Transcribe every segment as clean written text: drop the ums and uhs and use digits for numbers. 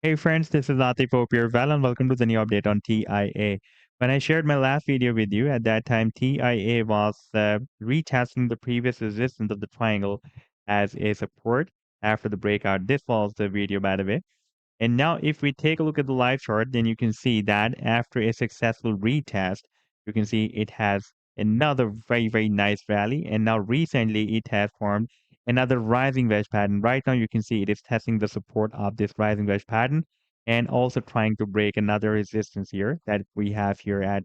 Hey friends, this is Atif. Hope you're well and welcome to the new update on TIA. When I shared my last video with you, at that time TIA was retesting the previous resistance of the triangle as a support after the breakout. This was the video, by the way. And now if we take a look at the live chart, then you can see that after a successful retest, you can see it has another very nice rally. And now recently it has formed another rising wedge pattern. Right now you can see it is testing the support of this rising wedge pattern and also trying to break another resistance here that we have here at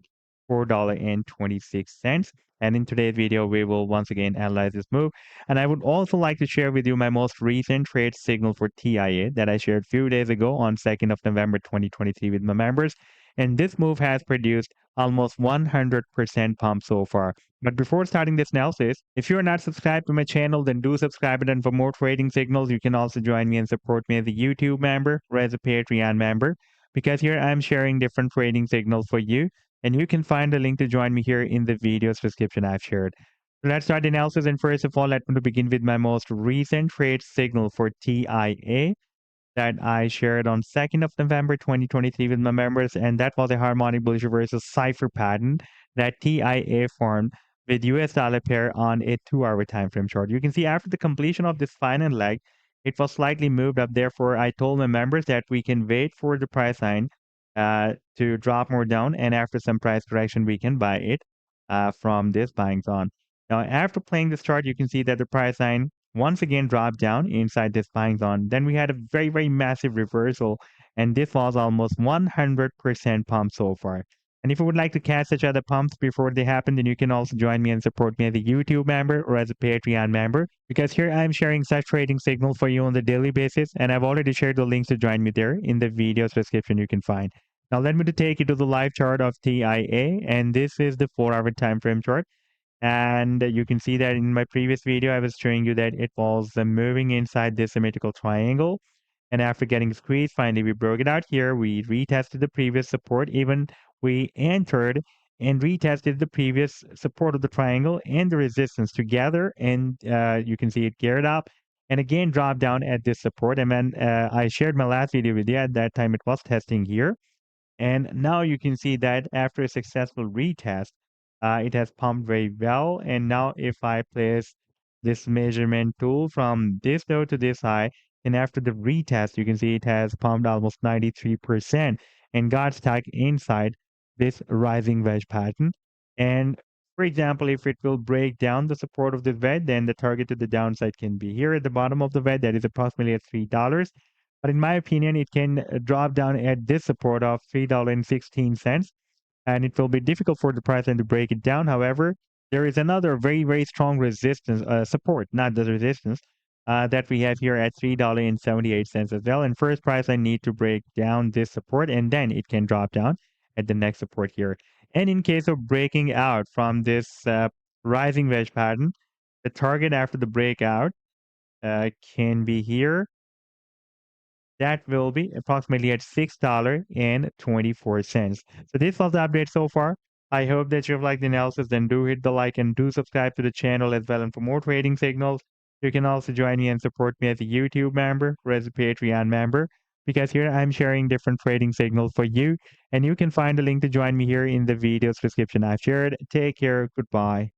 $4.26. And in today's video, we will once again analyze this move. And I would also like to share with you my most recent trade signal for TIA that I shared a few days ago on 2nd of November 2023 with my members. And this move has produced almost 100% pump so far. But before starting this analysis, if you are not subscribed to my channel, then do subscribe. And for more trading signals, you can also join me and support me as a YouTube member or as a Patreon member, because here I'm sharing different trading signals for you. And you can find the link to join me here in the video's description I've shared. Let's start the analysis. And first of all, let me begin with my most recent trade signal for TIA that I shared on 2nd of November 2023 with my members. And that was a harmonic bullish reversal cipher pattern that TIA formed with US dollar pair on a 2-hour time frame chart. You can see after the completion of this final leg, it was slightly moved up. Therefore, I told my members that we can wait for the price line to drop more down. And after some price correction, we can buy it from this buying zone. Now, after playing this chart, you can see that the price line once again dropped down inside this buying zone. Then we had a very massive reversal, and this was almost 100% pump so far. And if you would like to catch such other pumps before they happen, then you can also join me and support me as a YouTube member or as a Patreon member, because here I'm sharing such trading signals for you on the daily basis, and I've already shared the links to join me there in the video's description you can find. Now let me to take you to the live chart of TIA, and this is the 4-hour time frame chart. And you can see that in my previous video, I was showing you that it was moving inside this symmetrical triangle. And after getting squeezed, finally we broke it out here. We retested the previous support. Even we entered and retested the previous support of the triangle and the resistance together. And you can see it geared up and again dropped down at this support. And then I shared my last video with you. At that time, it was testing here. And now you can see that after a successful retest, it has pumped very well. And now if I place this measurement tool from this low to this high, and after the retest, you can see it has pumped almost 93% and got stuck inside this rising wedge pattern. And for example, if it will break down the support of this wedge, then the target to the downside can be here at the bottom of the wedge. That is approximately at $3. But in my opinion, it can drop down at this support of $3.16, and it will be difficult for the price line to break it down. However, there is another very strong resistance, support, not the resistance, that we have here at $3.78 as well. And first price line need to break down this support, and then it can drop down at the next support here. And in case of breaking out from this rising wedge pattern, the target after the breakout can be here. That will be approximately at $6.24. So this was the update so far. I hope that you've liked the analysis. Then do hit the like and do subscribe to the channel as well. And for more trading signals, you can also join me and support me as a YouTube member or as a Patreon member, because here I'm sharing different trading signals for you. And you can find the link to join me here in the video's description I've shared. Take care. Goodbye.